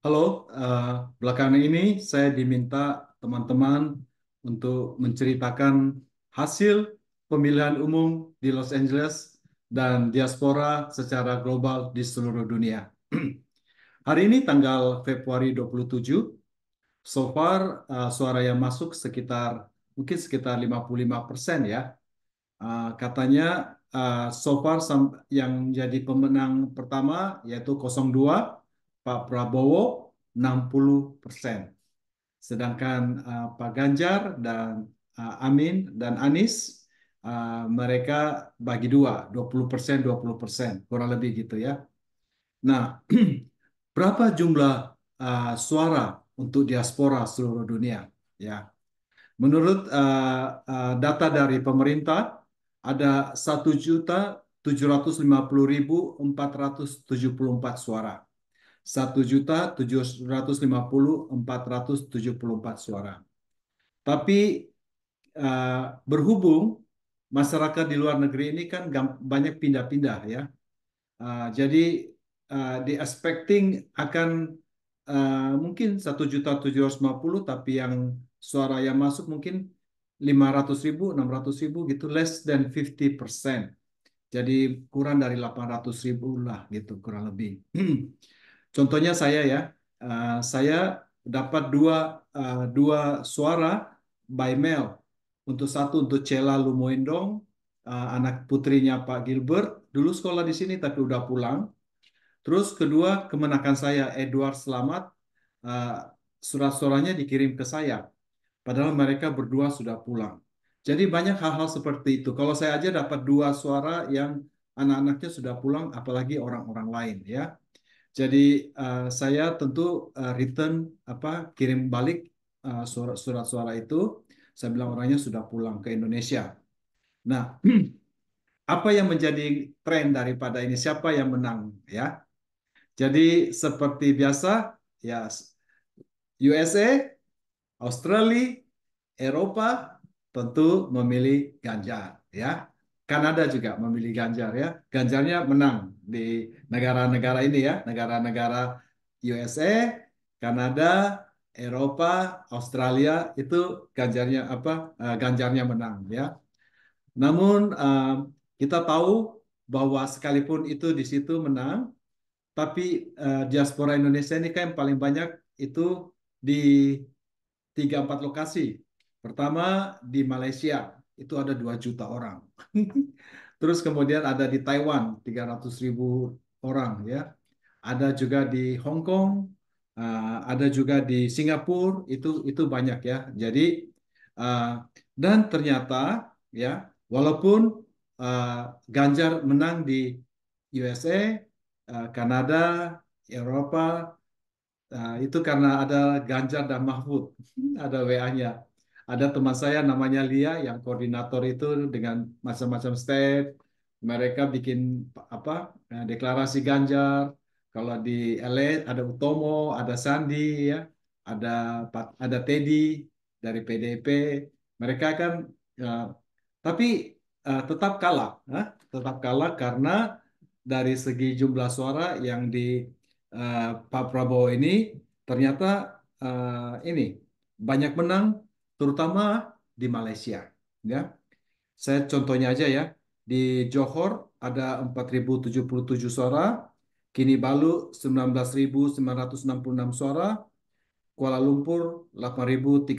Halo, belakangan ini saya diminta teman-teman untuk menceritakan hasil pemilihan umum di Los Angeles dan diaspora secara global di seluruh dunia. Hari ini tanggal Februari 27, so far suara yang masuk mungkin sekitar 55% ya. Katanya so far yang jadi pemenang pertama yaitu 02 Pak Prabowo 60%. Sedangkan Pak Ganjar dan Amin dan Anies mereka bagi dua, 20%, 20%, kurang lebih gitu ya. Nah, berapa jumlah suara untuk diaspora seluruh dunia? Ya, menurut data dari pemerintah, ada 1.750.474 suara. 1.750.474 suara. Tapi uh, berhubung masyarakat di luar negeri ini kan banyak pindah-pindah ya. Jadi di expecting akan mungkin 1.750.000, tapi yang suara yang masuk mungkin 500.000, 600.000 gitu, less than 50%. Jadi kurang dari 800.000 lah gitu kurang lebih. Contohnya saya ya, saya dapat dua suara by mail. Untuk Cella Lumoindong, anak putrinya Pak Gilbert, dulu sekolah di sini tapi udah pulang. Terus kedua kemenakan saya Edward Slamet, uh, surat suaranya dikirim ke saya. Padahal mereka berdua sudah pulang. Jadi banyak hal-hal seperti itu. Kalau saya aja dapat dua suara yang anak-anaknya sudah pulang, apalagi orang-orang lain ya. Jadi saya tentu return kirim balik surat suara itu. Saya bilang orangnya sudah pulang ke Indonesia. Nah, apa yang menjadi tren daripada ini? Siapa yang menang ya? Jadi seperti biasa ya, USA, Australia, Eropa tentu memilih Ganjar ya. Kanada juga memilih Ganjar ya. Ganjarnya menang di negara-negara ini ya, negara-negara USA, Kanada, Eropa, Australia itu Ganjarnya menang ya. Namun kita tahu bahwa sekalipun itu di situ menang, tapi diaspora Indonesia ini kan yang paling banyak itu di 3-4 lokasi. Pertama di Malaysia, itu ada 2 juta orang. Terus kemudian ada di Taiwan, 300.000 orang ya. Ada juga di Hong Kong, ada juga di Singapura, itu banyak ya. Jadi uh, dan ternyata ya, walaupun uh, Ganjar menang di USA, Kanada, Eropa, itu karena ada Ganjar dan Mahfud, ada WA-nya. Ada teman saya namanya Lia yang koordinator itu dengan macam-macam state. Mereka bikin apa deklarasi Ganjar. Kalau di LA ada Utomo, ada Sandi, ya, ada ada Teddy dari PDIP. Mereka kan, eh, tapi tetap kalah, tetap kalah karena dari segi jumlah suara yang di Pak Prabowo ini ternyata ini banyak menang, terutama di Malaysia. Ya, saya contohnya aja ya, di Johor ada 4.077 suara, Kinabalu 19.966 suara, Kuala Lumpur 8.319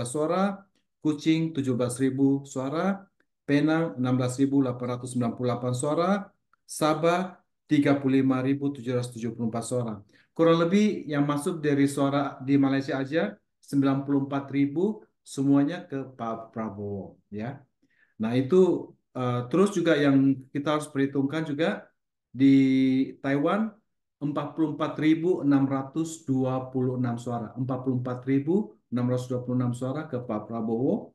suara, Kuching 17.000 suara, Penang 16.898 suara, Sabah 35.774 suara. Kurang lebih yang masuk dari suara di Malaysia aja 94.000 semuanya ke Pak Prabowo ya. Nah, itu terus juga yang kita harus perhitungkan juga di Taiwan 44.626 suara. 44.626 suara ke Pak Prabowo.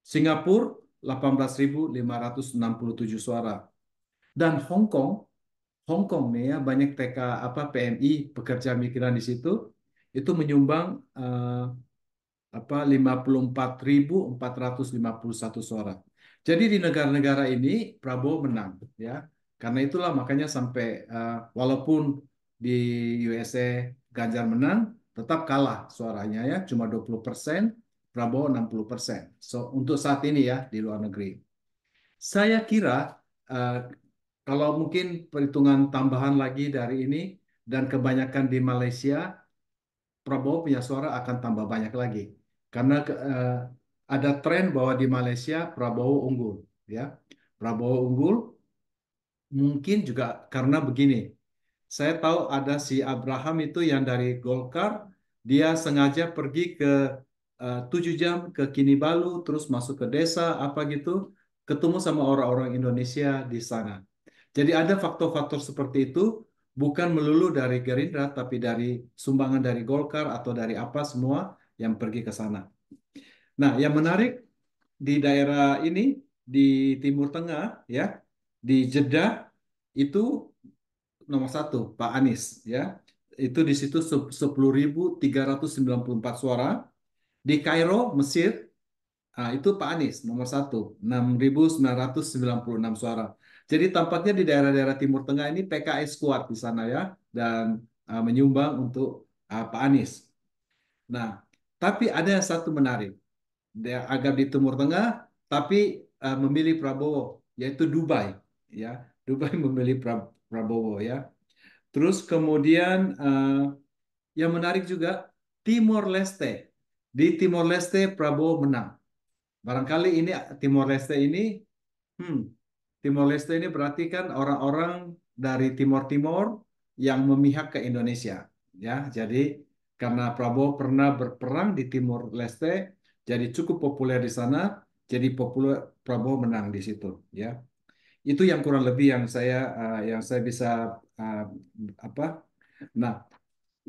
Singapura 18.567 suara. Dan Hong Kong nih ya banyak PMI pekerja migran di situ itu menyumbang 54.451 suara. Jadi di negara-negara ini Prabowo menang ya. Karena itulah makanya sampai walaupun di USA Ganjar menang, tetap kalah suaranya ya, cuma 20%, Prabowo 60%. So, untuk saat ini ya di luar negeri. Saya kira eh, kalau mungkin perhitungan tambahan lagi dari ini dan kebanyakan di Malaysia, Prabowo punya suara akan tambah banyak lagi. Karena ada tren bahwa di Malaysia Prabowo unggul, ya. Prabowo unggul mungkin juga karena begini. Saya tahu ada si Abraham itu yang dari Golkar, dia sengaja pergi ke 7 jam ke Kinabalu, terus masuk ke desa apa gitu, ketemu sama orang-orang Indonesia di sana. Jadi ada faktor-faktor seperti itu, bukan melulu dari Gerindra, tapi dari sumbangan dari Golkar atau dari apa semua yang pergi ke sana. Nah, yang menarik di daerah ini di Timur Tengah ya, di Jeddah itu nomor satu Pak Anies ya. Itu di situ 10.394 suara. Di Kairo, Mesir, itu Pak Anies nomor satu 6.996 suara. Jadi tampaknya di daerah-daerah Timur Tengah ini PKS kuat di sana ya dan menyumbang untuk Pak Anies. Nah, tapi ada yang satu menarik. Dia agak di Timur Tengah, tapi memilih Prabowo, yaitu Dubai. Ya, Dubai memilih Prabowo ya. Terus kemudian yang menarik juga Timor Leste. Di Timor Leste Prabowo menang. Barangkali ini Timor Leste ini, hmm, Timor Leste ini berarti kan orang-orang dari Timor-Timor yang memihak ke Indonesia, ya. Jadi karena Prabowo pernah berperang di Timor Leste, jadi cukup populer di sana, jadi populer Prabowo menang di situ, ya. Itu yang kurang lebih yang saya bisa uh, apa. Nah,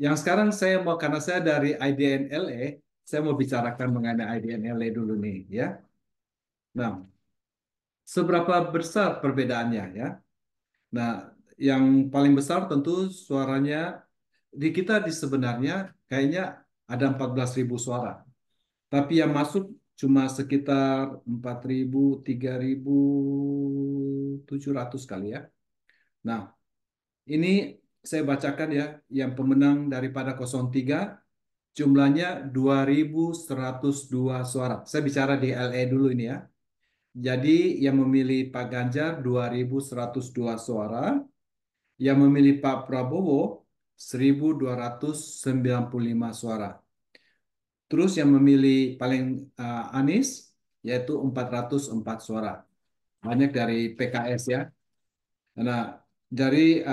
yang sekarang saya mau karena saya dari IDN LA, saya mau bicarakan mengenai IDN LA dulu nih, ya. Nah, seberapa besar perbedaannya ya? Nah, yang paling besar tentu suaranya di kita di sebenarnya kayaknya ada 14.000 suara. Tapi yang masuk cuma sekitar 4.000, 3.700 kali ya. Nah, ini saya bacakan ya, yang pemenang daripada 03 jumlahnya 2.102 suara. Saya bicara di LA dulu ini ya. Jadi yang memilih Pak Ganjar 2.102 suara, yang memilih Pak Prabowo 1.295 suara. Terus yang memilih paling Anies yaitu 404 suara. Banyak dari PKS ya. Nah, dari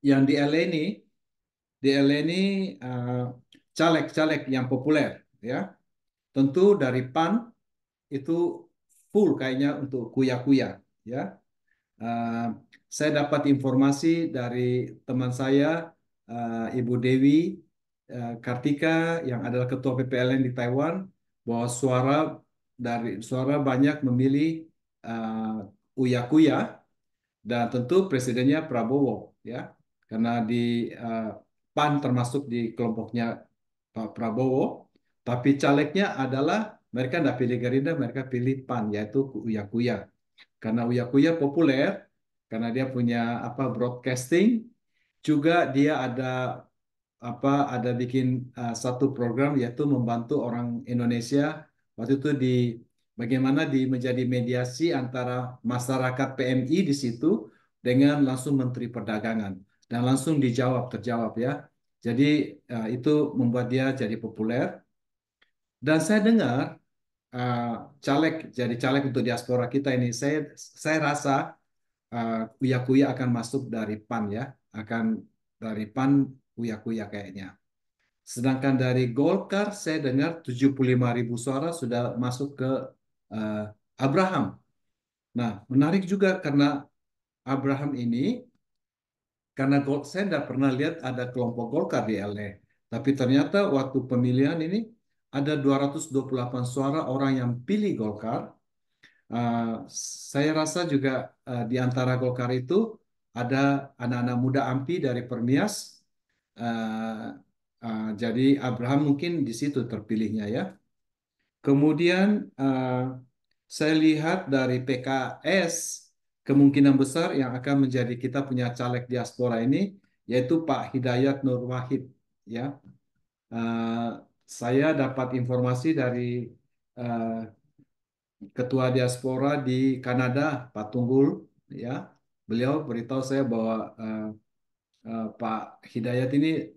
yang di LA ini, eh, caleg-caleg yang populer ya. Tentu dari PAN itu full kayaknya untuk kuya-kuya ya. Eh, saya dapat informasi dari teman saya, Ibu Dewi Kartika yang adalah Ketua PPLN di Taiwan, bahwa suara banyak memilih Uya-Kuya dan tentu presidennya Prabowo ya, karena di eh, PAN termasuk di kelompoknya Pak Prabowo, tapi calegnya adalah mereka tidak pilih Gerindra, mereka pilih PAN yaitu Uya-Kuya. Karena Uya Kuya populer, karena dia punya apa broadcasting, juga dia ada bikin satu program yaitu membantu orang Indonesia waktu itu bagaimana menjadi mediasi antara masyarakat PMI di situ dengan langsung Menteri Perdagangan dan langsung terjawab ya. Jadi itu membuat dia jadi populer dan saya dengar uh, jadi caleg untuk diaspora kita ini saya rasa Uya Kuya akan masuk dari PAN ya, akan dari PAN Uya Kuya kayaknya. Sedangkan dari Golkar saya dengar 75.000 suara sudah masuk ke uh, Abraham. Nah, menarik juga karena Abraham ini, karena saya tidak pernah lihat ada kelompok Golkar di LA. Tapi ternyata waktu pemilihan ini ada 228 suara orang yang pilih Golkar. Uh, saya rasa juga di antara Golkar itu ada anak-anak muda AMPI dari Permias. Uh, jadi Abraham mungkin di situ terpilihnya ya. Kemudian saya lihat dari PKS kemungkinan besar yang akan menjadi kita punya caleg diaspora ini yaitu Pak Hidayat Nur Wahid. Ya, Eh, saya dapat informasi dari eh, Ketua Diaspora di Kanada, Pak Tunggul. Ya, beliau beritahu saya bahwa Pak Hidayat ini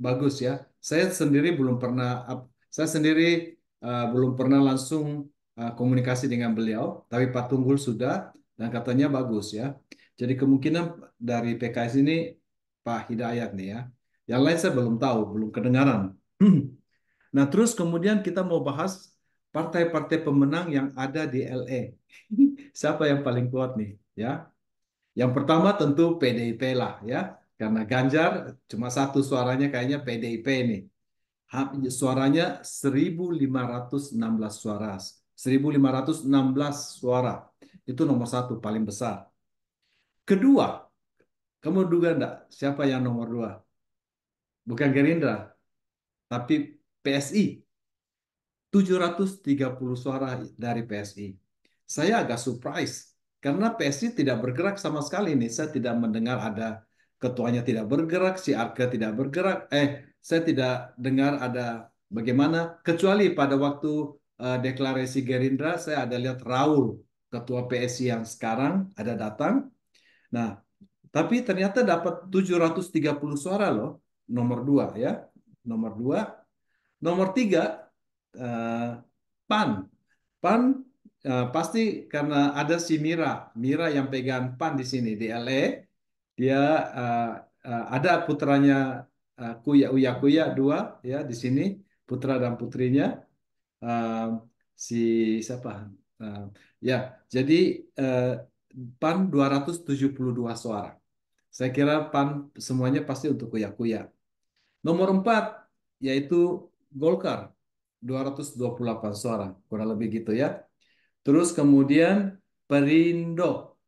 bagus ya. Saya sendiri belum pernah, saya sendiri belum pernah langsung komunikasi dengan beliau, tapi Pak Tunggul sudah dan katanya bagus ya. Jadi kemungkinan dari PKS ini Pak Hidayat nih ya. Yang lain saya belum tahu, belum kedengaran. Nah, terus kemudian kita mau bahas partai-partai pemenang yang ada di LA. Siapa yang paling kuat nih? Ya, yang pertama tentu PDIP lah ya, karena Ganjar cuma satu suaranya kayaknya PDIP ini. Suaranya 1.516 suara. 1.516 suara. Itu nomor satu paling besar. Kedua, kamu duga enggak siapa yang nomor dua? Bukan Gerindra, tapi PSI. 730 suara dari PSI. Saya agak surprise karena PSI tidak bergerak sama sekali nih. Saya tidak mendengar ada ketuanya tidak bergerak, si Arke tidak bergerak. Saya tidak dengar ada bagaimana kecuali pada waktu deklarasi Gerindra saya ada lihat Raul, ketua PSI yang sekarang ada datang. Nah, tapi ternyata dapat 730 suara loh, nomor dua ya. Nomor dua. Nomor tiga, eh, PAN. PAN pasti karena ada si Mira, Mira yang pegang PAN di sini di LA. Dia eh, ada putranya Kuya Uya Kuya dua ya di sini, putra dan putrinya. Eh, si siapa? Eh, ya, jadi eh, PAN 272 suara. Saya kira PAN semuanya pasti untuk Kuya Kuya. Nomor 4 yaitu Golkar 228 suara, kurang lebih gitu ya. Terus kemudian Perindo,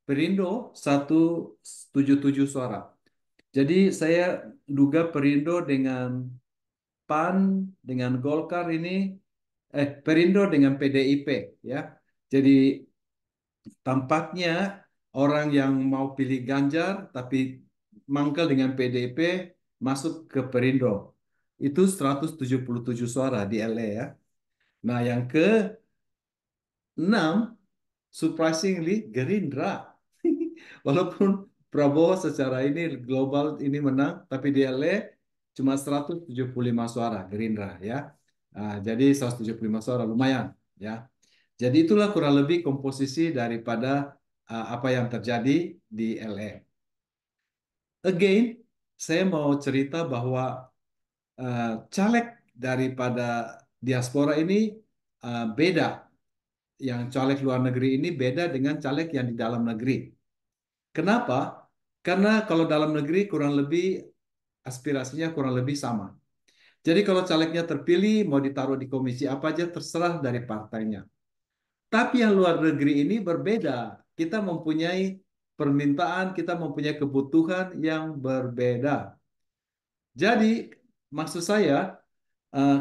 Perindo 177 suara. Jadi saya duga Perindo dengan PAN dengan Golkar ini Perindo dengan PDIP ya. Jadi tampaknya orang yang mau pilih Ganjar tapi mangkal dengan PDIP masuk ke Perindo. Itu 177 suara di LA ya. Nah, yang ke-6 surprisingly Gerindra. Walaupun Prabowo secara ini global ini menang, tapi di LA cuma 175 suara Gerindra ya. Jadi 175 suara lumayan ya. Jadi itulah kurang lebih komposisi daripada apa yang terjadi di LA. Again, saya mau cerita bahwa caleg daripada diaspora ini beda. Yang caleg luar negeri ini beda dengan caleg yang di dalam negeri. Kenapa? Karena kalau dalam negeri kurang lebih aspirasinya kurang lebih sama. Jadi kalau calegnya terpilih mau ditaruh di komisi apa aja terserah dari partainya. Tapi yang luar negeri ini berbeda. Kita mempunyai permintaan, kita mempunyai kebutuhan yang berbeda. Jadi maksud saya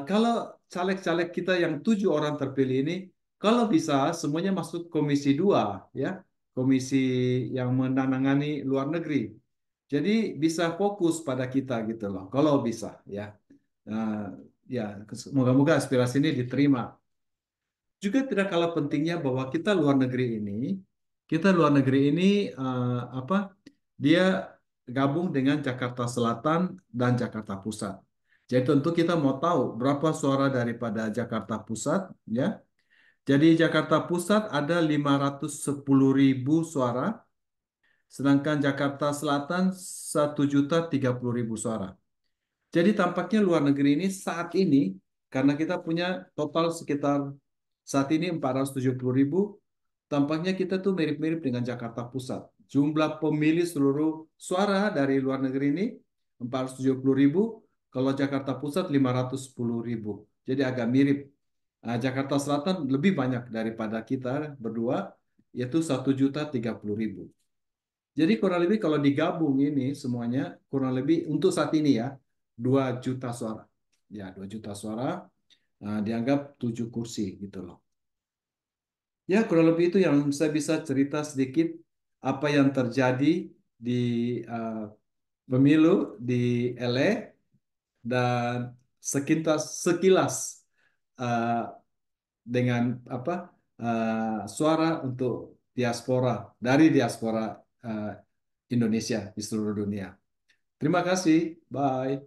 kalau caleg-caleg kita yang 7 orang terpilih ini, kalau bisa semuanya masuk komisi 2, ya, komisi yang menangani luar negeri. Jadi bisa fokus pada kita gitu loh, kalau bisa, ya. Nah, ya, moga-moga aspirasi ini diterima. Juga tidak kalah pentingnya bahwa kita luar negeri ini apa? Dia gabung dengan Jakarta Selatan dan Jakarta Pusat. Jadi tentu kita mau tahu berapa suara daripada Jakarta Pusat, ya. Jadi Jakarta Pusat ada 510.000 suara, sedangkan Jakarta Selatan 1.030.000 suara. Jadi tampaknya luar negeri ini saat ini, karena kita punya total sekitar saat ini 470.000, tampaknya kita tuh mirip-mirip dengan Jakarta Pusat. Jumlah pemilih seluruh suara dari luar negeri ini 470.000, kalau Jakarta Pusat 510.000. Jadi agak mirip. Jakarta Selatan lebih banyak daripada kita berdua, yaitu 1.030.000. Jadi kurang lebih kalau digabung ini semuanya kurang lebih untuk saat ini ya 2 juta suara. Ya 2 juta suara dianggap 7 kursi gitu loh. Ya kurang lebih itu yang saya bisa cerita sedikit apa yang terjadi di uh, pemilu di LA dan sekilas uh, dengan apa suara untuk diaspora dari diaspora uh, Indonesia di seluruh dunia. Terima kasih. Bye.